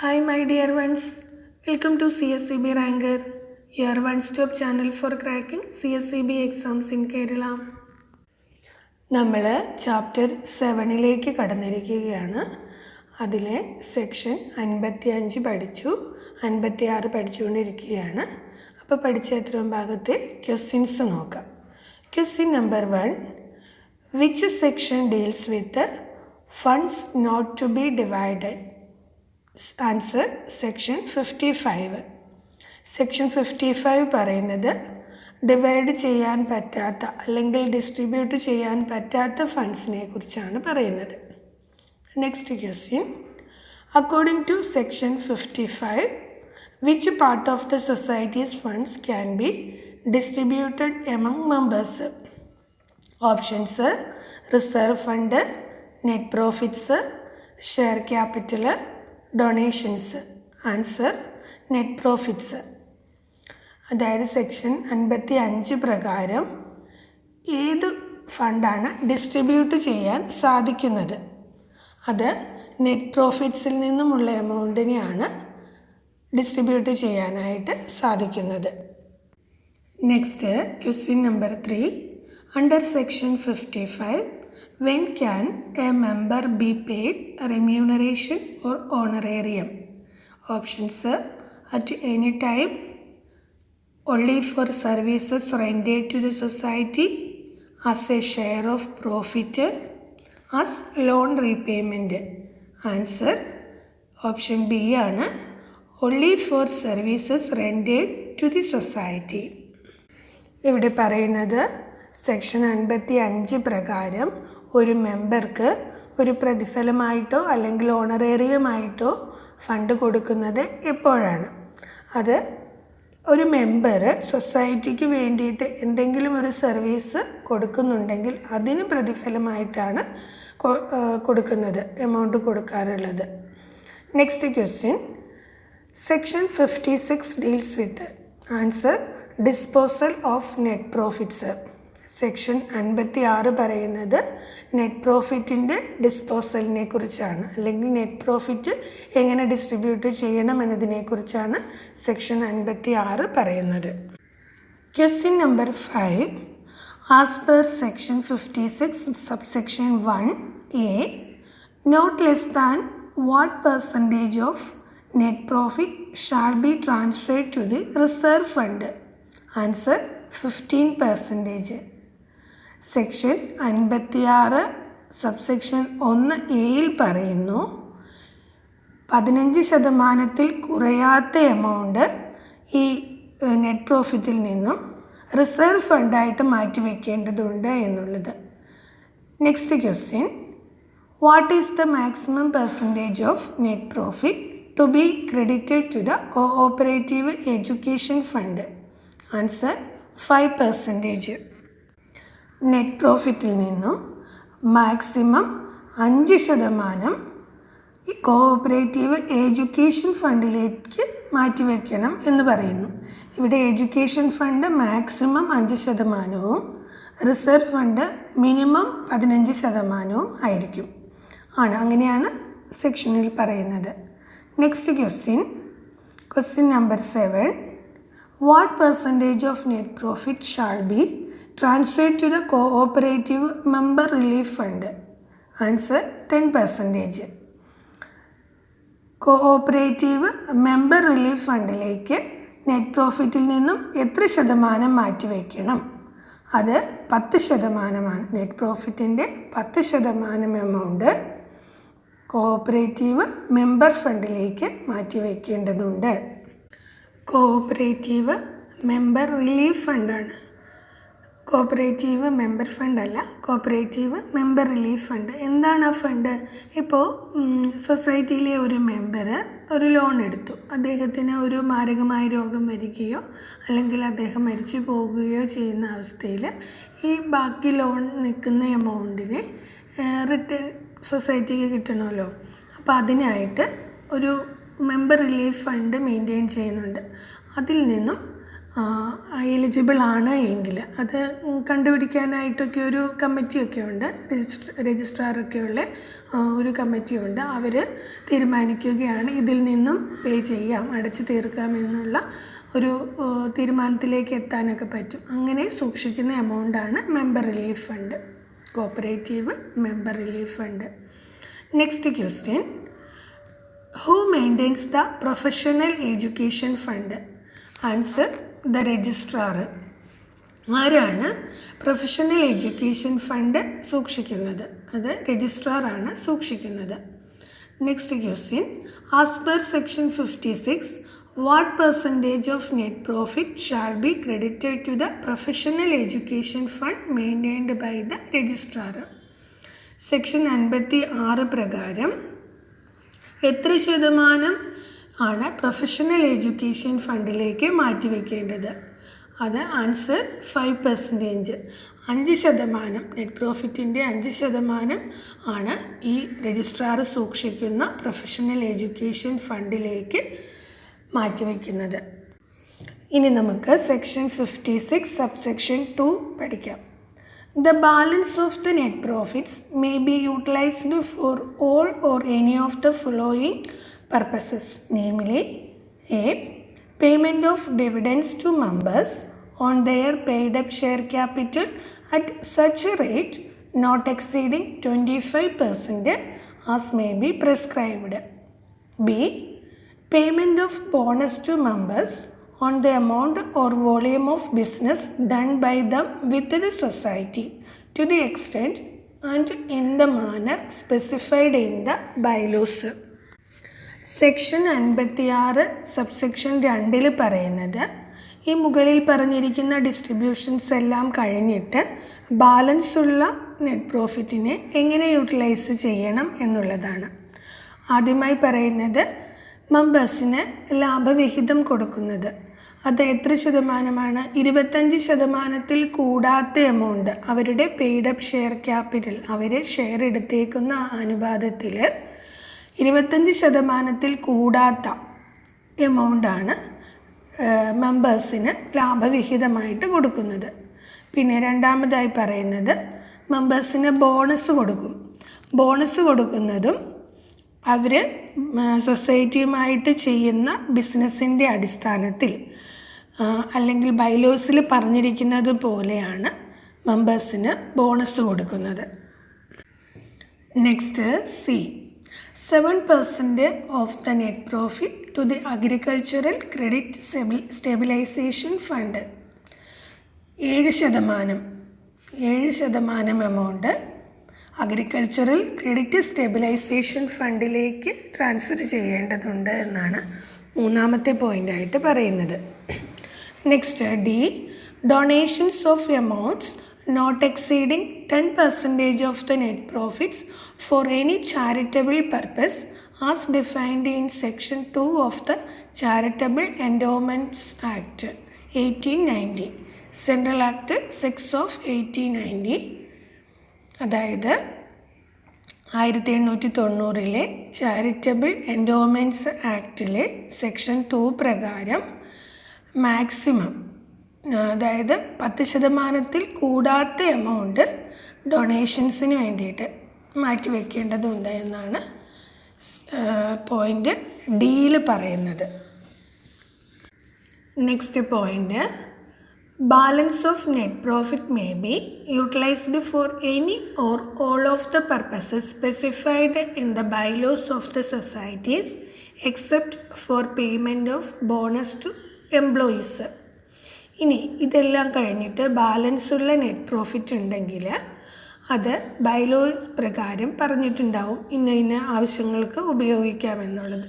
Hi my dear ones, welcome to CSCB Ranker, your one-stop channel for cracking CSCB exams in Kerala. നമ്മൾ chapter 7ലേക്ക് കടന്നിരിക്കുകയാണ്. അതിലെ section 55 പഠിച്ചു, 56 പഠിച്ചുകൊണ്ടിരിക്കുകയാണ്. അപ്പോൾ പഠിച്ച എത്രയും ഭാഗത്തെ ക്വസ്റ്റ്യൻസ് നോക്കാം. Question number 1, which section deals with funds not to be divided? Answer section 55. Section 55 പറയുന്നത് ഡിവൈഡ് ചെയ്യാൻ പറ്റാത്ത അല്ലെങ്കിൽ ഡിസ്ട്രിബ്യൂട്ട് ചെയ്യാൻ പറ്റാത്ത ഫണ്ട്സിനെ കുറിച്ചാണ് പറയുന്നത്. Next question, according to section 55, which part of the society's funds can be distributed among members? Options: reserve fund, net profits, share capital, donations. Answer net profits. അതായത് സെക്ഷൻ 55 പ്രകാരം ഏത് ഫണ്ടാണ് ഡിസ്ട്രിബ്യൂട്ട് ചെയ്യാൻ സാധിക്കുന്നത്? അത് നെറ്റ് പ്രോഫിറ്റ്സിൽ നിന്നുമുള്ള എമൗണ്ടിനെയാണ് ഡിസ്ട്രിബ്യൂട്ട് ചെയ്യാനായിട്ട് സാധിക്കുന്നത്. Next question number 3, under section 55, when can a member be paid remuneration or honorarium? Options: at any time, only for services rendered to the society, as a share of profit, as loan repayment. Answer option B ആണ്, only for services rendered to the society. ഇവിടെ പറയുന്നത് section 55 പ്രകാരം ഒരു മെമ്പർക്ക് ഒരു പ്രതിഫലമായിട്ടോ അല്ലെങ്കിൽ ഓണറേറിയമായിട്ടോ fund കൊടുക്കുന്നത് എപ്പോഴാണ്? അത് ഒരു മെമ്പർ സൊസൈറ്റിക്ക് വേണ്ടിയിട്ട് എന്തെങ്കിലും ഒരു സർവീസ് കൊടുക്കുന്നുണ്ടെങ്കിൽ അതിന് പ്രതിഫലമായിട്ടാണ് കൊടുക്കുന്നത്, എമൗണ്ട് കൊടുക്കാറുള്ളത്. Next question, section 56 deals with answer disposal of net profits. Section 56 പറയുന്നത് നെറ്റ് പ്രോഫിറ്റിൻ്റെ ഡിസ്പോസലിനെ കുറിച്ചാണ്, അല്ലെങ്കിൽ നെറ്റ് പ്രോഫിറ്റ് എങ്ങനെ ഡിസ്ട്രിബ്യൂട്ട് ചെയ്യണം എന്നതിനെക്കുറിച്ചാണ് സെക്ഷൻ 56 പറയുന്നത്. Question number 5, as per section 56 subsection 1A, not less than what percentage of net profit shall be transferred to the reserve fund? Answer 15%. Section 56 subsection 1A പറയുന്നു 15% കുറയാത്ത amount ഈ net പ്രോഫിറ്റിൽ നിന്നും reserve ഫണ്ടായിട്ട് മാറ്റിവെക്കേണ്ടതുണ്ട് എന്നുള്ളത്. Next question, what is the maximum percentage of net profit to be credited to the cooperative education fund? Answer 5%. Net പ്രോഫിറ്റിൽ നിന്നും മാക്സിമം 5% ഈ കോഓപ്പറേറ്റീവ് എഡ്യൂക്കേഷൻ ഫണ്ടിലേക്ക് മാറ്റിവെക്കണം എന്ന് പറയുന്നു. ഇവിടെ education fund maximum 5%, reserve fund minimum 15% ആയിരിക്കും. അങ്ങനെയാണ് സെക്ഷനിൽ പറയുന്നത്. Next question number 7, what percentage of net profit shall be transferred to the cooperative member relief fund? Answer 10%. Cooperative member relief ഫണ്ടിലേക്ക് നെറ്റ് പ്രോഫിറ്റിൽ നിന്നും എത്ര ശതമാനം മാറ്റിവെക്കണം? അത് 10%. നെറ്റ് പ്രോഫിറ്റിൻ്റെ 10% എമൗണ്ട് കോഓപ്പറേറ്റീവ് മെമ്പർ ഫണ്ടിലേക്ക് മാറ്റിവെക്കേണ്ടതുണ്ട്. കോഓപ്പറേറ്റീവ് മെമ്പർ റിലീഫ് ഫണ്ടാണ്, കോഓപ്പറേറ്റീവ് മെമ്പർ ഫണ്ടല്ല, കോഓപ്പറേറ്റീവ് മെമ്പർ റിലീഫ് ഫണ്ട്. എന്താണ് ആ ഫണ്ട്? ഇപ്പോൾ സൊസൈറ്റിയിലെ ഒരു മെമ്പർ ഒരു ലോൺ എടുത്തു, അദ്ദേഹത്തിന് ഒരു മാരകമായ രോഗം വരികയോ അല്ലെങ്കിൽ അദ്ദേഹം മരിച്ചു പോകുകയോ ചെയ്യുന്ന അവസ്ഥയിൽ ഈ ബാക്കി ലോൺ നിൽക്കുന്ന എമൗണ്ടിനെ റിട്ടേൺ സൊസൈറ്റിക്ക് കിട്ടണമല്ലോ. അപ്പോൾ അതിനായിട്ട് ഒരു മെമ്പർ റിലീഫ് ഫണ്ട് മെയിൻറ്റെയിൻ ചെയ്യുന്നുണ്ട്. അതിൽ നിന്നും എലിജിബിൾ ആണ് എങ്കിൽ അത് കണ്ടുപിടിക്കാനായിട്ടൊക്കെ ഒരു കമ്മിറ്റിയൊക്കെ ഉണ്ട്, രജിസ്ട്രാറൊക്കെയുള്ള ഒരു കമ്മിറ്റിയുണ്ട്. അവർ തീരുമാനിക്കുകയാണ് ഇതിൽ നിന്നും പേ ചെയ്യാം, അടച്ചു തീർക്കാം എന്നുള്ള ഒരു തീരുമാനത്തിലേക്ക് എത്താനൊക്കെ പറ്റും. അങ്ങനെ സൂക്ഷിക്കുന്ന എമൗണ്ടാണ് member relief fund, cooperative member relief fund. Next question, who maintains the professional education fund? Answer, the registrar. ആരാണ് പ്രൊഫഷണൽ എഡ്യൂക്കേഷൻ ഫണ്ട് സൂക്ഷിക്കുന്നത്? അത് രജിസ്ട്രാറാണ് സൂക്ഷിക്കുന്നത്. Next question, as per section 56, what percentage of net profit shall be credited to the professional education fund maintained by the registrar? Section 56 പ്രകാരം എത്ര ശതമാനം ആണ് professional education ഫണ്ടിലേക്ക് മാറ്റിവെക്കേണ്ടത്? അത് ആൻസർ 5%. 5%, നെറ്റ് പ്രോഫിറ്റിൻ്റെ 5% ആണ് ഈ രജിസ്ട്രാർ സൂക്ഷിക്കുന്ന പ്രൊഫഷണൽ എഡ്യൂക്കേഷൻ ഫണ്ടിലേക്ക് മാറ്റിവെക്കുന്നത്. ഇനി നമുക്ക് സെക്ഷൻ 56 സബ്സെക്ഷൻ 2 പഠിക്കാം. The balance of the net profits may be utilized for all or any of the following purposes, namely: A. Payment of dividends to members on their paid up share capital at such a rate not exceeding 25% as may be prescribed. B. Payment of bonus to members on the amount or volume of business done by them with the society to the extent and in the manner specified in the bylaws. Section 56 subsection 2 പറയുന്നത്, ഈ മുകളിൽ പറഞ്ഞിരിക്കുന്ന distributions എല്ലാം കഴിഞ്ഞിട്ട് balance ഉള്ള net പ്രോഫിറ്റിനെ എങ്ങനെ utilise ചെയ്യണം എന്നുള്ളതാണ്. ആദ്യമായി പറയുന്നത് മെമ്പേഴ്സിന് ലാഭവിഹിതം കൊടുക്കുന്നത്. അത് എത്ര ശതമാനമാണ്? 25% കൂടാത്ത എമൗണ്ട്, അവരുടെ പെയ്ഡ് അപ്പ് ഷെയർ ക്യാപിറ്റൽ, അവർ ഷെയർ എടുത്തേക്കുന്ന അനുപാതത്തിൽ 25% കൂടാത്ത എമൗണ്ടാണ് മെമ്പേഴ്സിന് ലാഭവിഹിതമായിട്ട് കൊടുക്കുന്നത്. പിന്നെ രണ്ടാമതായി പറയുന്നത് മെമ്പേഴ്സിന് ബോണസ് കൊടുക്കും. ബോണസ് കൊടുക്കുന്നതും അവർ സൊസൈറ്റിയുമായിട്ട് ചെയ്യുന്ന ബിസിനസ്സിൻ്റെ അടിസ്ഥാനത്തിൽ അല്ലെങ്കിൽ ബൈലോസിൽ പറഞ്ഞിരിക്കുന്നത് പോലെയാണ് മെമ്പേഴ്സിന് ബോണസ് കൊടുക്കുന്നത്. Next C, 7% of the net profit to the agricultural credit stabilisation fund. 7% amount agricultural credit stabilisation ഫണ്ടിലേക്ക് ട്രാൻസ്ഫർ ചെയ്യേണ്ടതുണ്ട് എന്നാണ് മൂന്നാമത്തെ പോയിൻ്റായിട്ട് പറയുന്നത്. Next D, donations of amounts not exceeding 10% of the net profits for any charitable purpose as defined in section 2 of the Charitable Endowments Act 1890, Central Act 6 of 1890. അതായത് 1890 charitable endowments ആക്ടിലെ section 2 പ്രകാരം maximum, അതായത് 10% കൂടാത്ത amount ഡൊണേഷൻസിന് വേണ്ടിയിട്ട് മാറ്റിവെക്കേണ്ടതുണ്ട് എന്നാണ് point ഡിയിൽ പറയുന്നത്. Next point, balance of net profit may be utilised for any or all of the purposes specified in the bylaws of the society's except for payment of bonus to employees. ഇനി ഇതെല്ലാം കഴിഞ്ഞിട്ട് balance ഉള്ള net profit ഉണ്ടെങ്കിൽ അത് bylaw പ്രകാരം പറഞ്ഞിട്ടുണ്ടാവും ഇന്ന ആവശ്യങ്ങൾക്ക് ഉപയോഗിക്കാമെന്നുള്ളത്.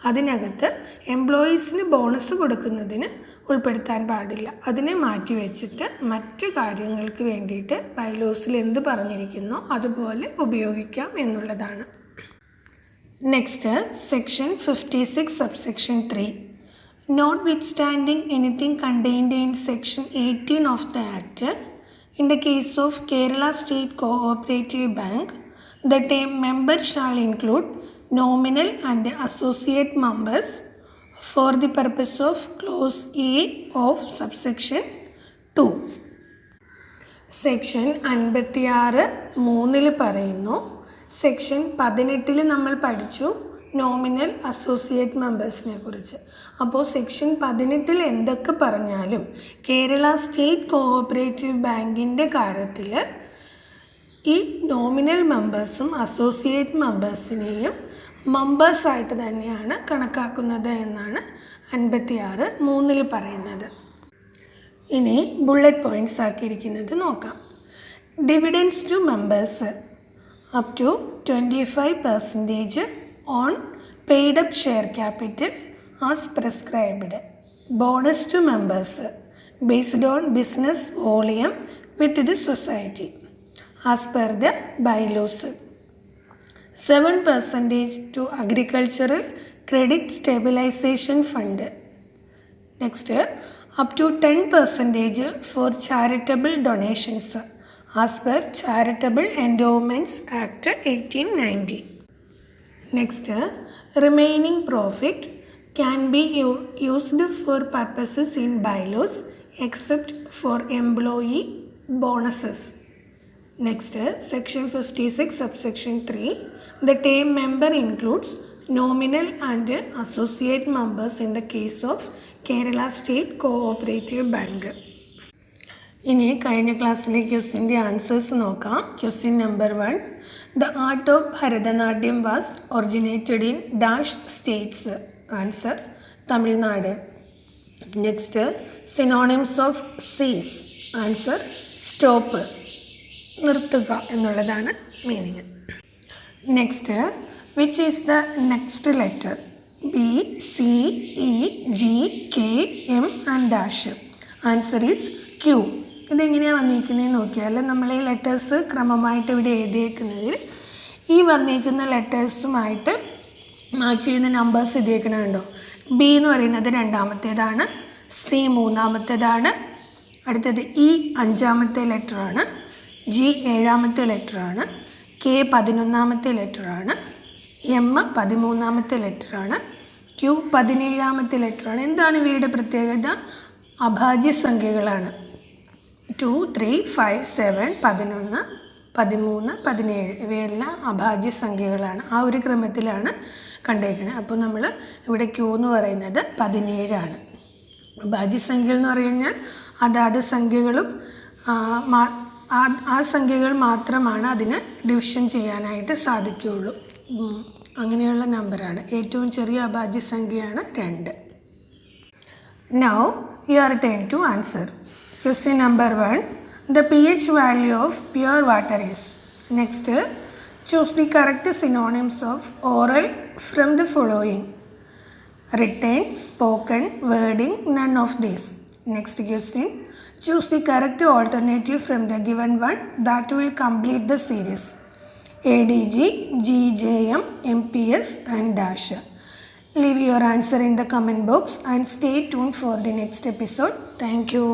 അതിനകത്ത് എംപ്ലോയീസിന് ബോണസ് കൊടുക്കുന്നതിന് ഉൾപ്പെടുത്താൻ പാടില്ല. അതിനെ മാറ്റി വെച്ചിട്ട് മറ്റ് കാര്യങ്ങൾക്ക് വേണ്ടിയിട്ട് ബൈലോസിൽ എന്ത് പറഞ്ഞിരിക്കുന്നോ അതുപോലെ ഉപയോഗിക്കാം എന്നുള്ളതാണ്. Next section 56 subsection 3. Notwithstanding anything contained in section 18 of the Act, in the case of Kerala State Cooperative Bank, the term member shall include nominal and associate members for the purpose of clause A of subsection 2. Section 56(3) പറയുന്നു. Section 18 നമ്മൾ പഠിച്ചു nominal associate മെമ്പേഴ്സിനെ കുറിച്ച്. അപ്പോൾ section 18 എന്തൊക്കെ പറഞ്ഞാലും Kerala state cooperative ബാങ്കിൻ്റെ കാര്യത്തിൽ ഈ നോമിനൽ മെമ്പേഴ്സും അസോസിയേറ്റ് മെമ്പേഴ്സിനെയും മെമ്പേഴ്സായിട്ട് തന്നെയാണ് കണക്കാക്കുന്നത് എന്നാണ് 56(3) പറയുന്നത്. ഇനി ബുള്ളറ്റ് പോയിൻറ്റ്സ് ആക്കിയിരിക്കുന്നത് നോക്കാം. Dividends to members up to 25% on paid up share capital as prescribed. Bonus to members based on business volume with the society as per the bylaws. 7% to agricultural credit stabilization fund. Next, up to 10% for charitable donations as per Charitable Endowments Act 1890. Next, remaining profit can be used for purposes in bylaws except for employee bonuses. Next, section 56 subsection 3. The term member includes nominal and associate members in the case of Kerala State Cooperative Bank. ഇനി കഴിഞ്ഞ ക്ലാസ്സിലെ ക്വസ്റ്റ്യൻ്റെ answers നോക്കാം. Question number 1. The art of Bharatanatyam was originated in dash states. Answer Tamil Nadu. Next, synonyms of cease. Answer stop, നിർത്തുക എന്നുള്ളതാണ് meaning. Next, which is the next letter? B, C, E, G, K, M and dash. Answer is Q. ഇതെങ്ങനെയാണ് വന്നിരിക്കുന്നത് നോക്കിയാൽ നമ്മൾ ഈ letters ക്രമമായിട്ട് ഇവിടെ എഴുതിയേക്കുന്നതിൽ ഈ വന്നിരിക്കുന്ന ലെറ്റേഴ്സുമായിട്ട് മാച്ച് ചെയ്യുന്ന നമ്പേഴ്സ് എഴുതിയേക്കണുണ്ടോ? B എന്ന് പറയുന്നത് രണ്ടാമത്തേതാണ്, C മൂന്നാമത്തേതാണ്, അടുത്തത് E 5ാമത്തെ ലെറ്ററാണ്, G 7ാമത്തെ ലെറ്ററാണ്, K 11ാമത്തെ ലെറ്ററാണ്, M 13ാമത്തെ ലെറ്ററാണ്, Q 17ാമത്തെ ലെറ്ററാണ്. എന്താണ് ഇവയുടെ പ്രത്യേകത? അഭാജ്യ സംഖ്യകളാണ്. 2, 3, 5, 7, 11, 13, 17 ഇവയെല്ലാം അഭാജ്യ സംഖ്യകളാണ്. ആ ഒരു ക്രമത്തിലാണ് കണ്ടേക്കുന്നത്. അപ്പോൾ നമ്മൾ ഇവിടെ Q എന്ന് പറയുന്നത് 17 ആണ്. അഭാജ്യ സംഖ്യകൾ എന്ന് പറഞ്ഞാൽ അതാത് സംഖ്യകളും ആ സംഖ്യകൾ മാത്രമാണ് അതിന് ഡിവിഷൻ ചെയ്യാനായിട്ട് സാധിക്കുകയുള്ളൂ. അങ്ങനെയുള്ള നമ്പറാണ്. ഏറ്റവും ചെറിയ അഭാജ്യ സംഖ്യയാണ് 2. Now your turn to answer. Question number 1. The pH value of pure water is. Next, choose the correct synonyms of oral from the following. Written, spoken, wording, none of these. Next question. Choose the correct alternative from the given one that will complete the series. ADG, GJM, MPS and dash. Leave your answer in the comment box and stay tuned for the next episode. Thank you.